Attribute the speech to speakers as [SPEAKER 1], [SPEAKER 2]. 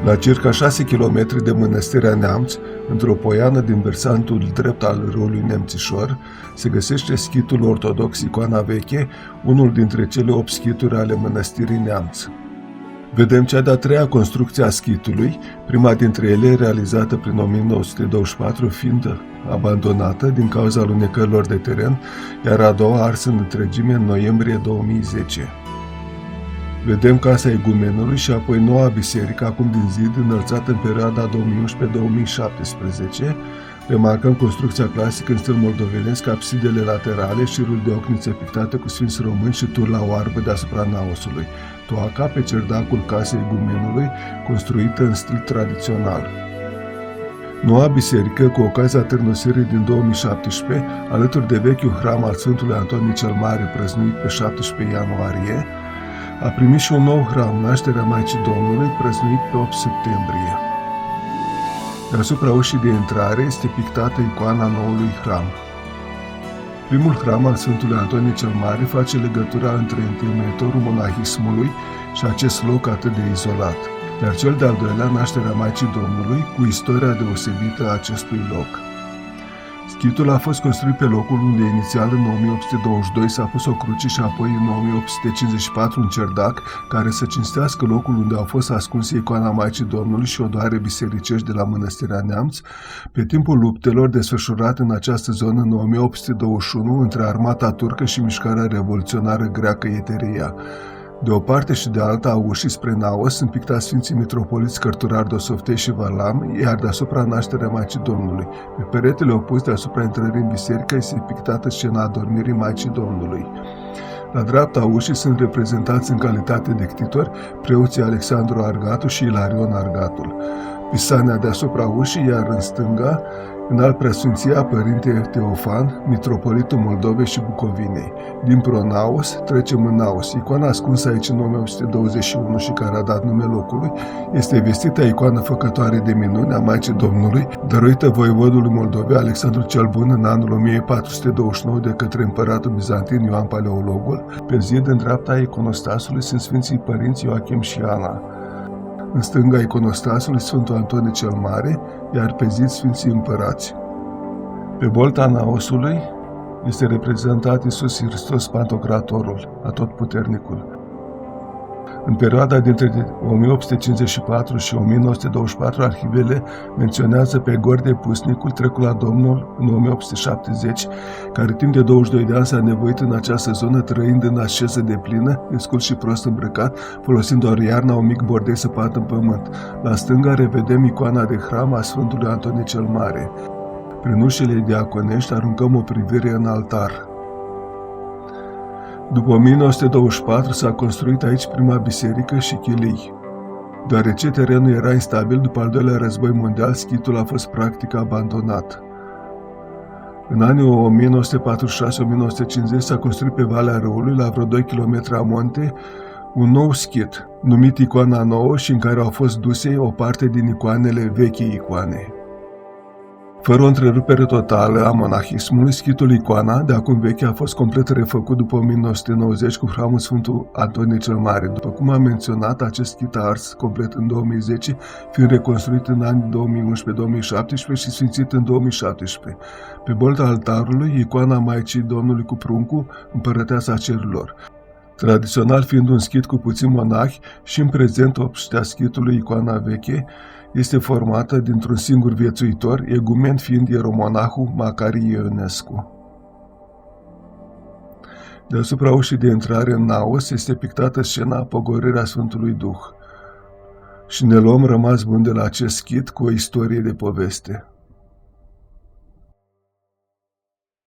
[SPEAKER 1] La circa 6 km de Mănăstirea Neamț, într-o poiană din versantul drept al râului Nemțișor, se găsește schitul ortodox Icoana Veche, unul dintre cele 8 schituri ale Mănăstirii Neamț. Vedem cea de-a treia construcție a schitului, prima dintre ele realizată prin 1924 fiind abandonată din cauza alunecărilor de teren, iar a doua arsă în întregime în noiembrie 2010. Vedem casa igumenului și apoi noua biserică, acum din zid, înălțată în perioada 2011-2017. Remarcăm construcția clasică în stil moldovenesc, absidele laterale, șirul de ochnițe pictate cu sfinți români și turla oarbă deasupra naosului. Toaca pe cerdacul casei igumenului, construită în stil tradițional. Noua biserică, cu ocazia târnosirii din 2017, alături de vechiul hram al Sfântului Antonie cel Mare, prăznuit pe 17 ianuarie, a primit și un nou hram, Nașterea Maicii Domnului, prăznuit pe 8 septembrie. Deasupra ușii de intrare este pictată icoana noului hram. Primul hram al Sfântului Antonie cel Mare face legătura între întemeitorul monahismului și acest loc atât de izolat, iar cel de-al doilea, Nașterea Maicii Domnului, cu istoria deosebită a acestui loc. Schitul a fost construit pe locul unde inițial în 1822 s-a pus o cruce și apoi în 1854 un cerdac care să cinstească locul unde au fost ascunse icoana Maicii Domnului și odoare bisericești de la Mănăstirea Neamț, pe timpul luptelor desfășurate în această zonă în 1821 între armata turcă și mișcarea revoluționară greacă Eteria. De o parte și de alta a ușii spre naos sunt pictați Sfinții Mitropoliți Cărturari Dosoftei și Varlam, iar deasupra Nașterea Maicii Domnului. Pe peretele opus deasupra intrării în biserică este pictată scena adormirii Maicii Domnului. La dreapta ușii sunt reprezentați în calitate de ctitori preoții Alexandru Argatu și Ilarion Argatul. Pisania deasupra ușii, iar în stânga, Înalt Preasfinția Părinte Teofan, Mitropolitul Moldovei și Bucovinei. Din Pronaos trecem în Naos. Icoana ascunsă aici în 1821 și care a dat nume locului este vestită icoană făcătoare de minuni a Maicii Domnului, dăruită voievodului Moldovei Alexandru cel Bun în anul 1429 de către împăratul bizantin Ioan Paleologul. Pe zid, în dreapta iconostasului, sunt Sfinții Părinți Ioachim și Ana. În stânga iconostasului Sfântul Antonie cel Mare, iar pe zid Sfinții Împărați. Pe bolta naosului este reprezentat Iisus Hristos Pantocratorul, Atotputernicul. În perioada dintre 1854 și 1924, arhivele menționează pe Gordie Pusnicul, trecut la Domnul în 1870, care timp de 22 de ani s-a nevoit în această zonă, trăind în asceză deplină, descult și prost îmbrăcat, folosind doar iarna un mic bordei săpat în pământ. La stânga revedem icoana de hram a Sfântului Antonie cel Mare. Prin ușile diaconești aruncăm o privire în altar. După 1924 s-a construit aici prima biserică și chilii. Deoarece terenul era instabil după al doilea război mondial, schitul a fost practic abandonat. În anii 1946-1950 s-a construit pe Valea Râului, la vreo 2 km amonte, un nou schit, numit Icoana Nouă și în care au fost duse o parte din icoanele vechii icoane. Fără o întrerupere totală a monahismului, schitul Icoana, de acum veche, a fost complet refăcut după 1990 cu hramul Sfântul Antonie cel Mare. După cum am menționat, acest schit a ars complet în 2010, fiind reconstruit în anii 2011-2017 și sfințit în 2017. Pe bolta altarului, icoana Maicii Domnului cu pruncul, Împărăteasa Cerurilor. Tradițional fiind un schit cu puțini monahi și în prezent obștea schitului Icoana Veche este formată dintr-un singur viețuitor, egumen fiind ieromonahul Macarie Ionescu. Deasupra ușii de intrare în naos este pictată scena Pogorârea Sfântului Duh. Și ne luăm rămas bun de la acest schit cu o istorie de poveste.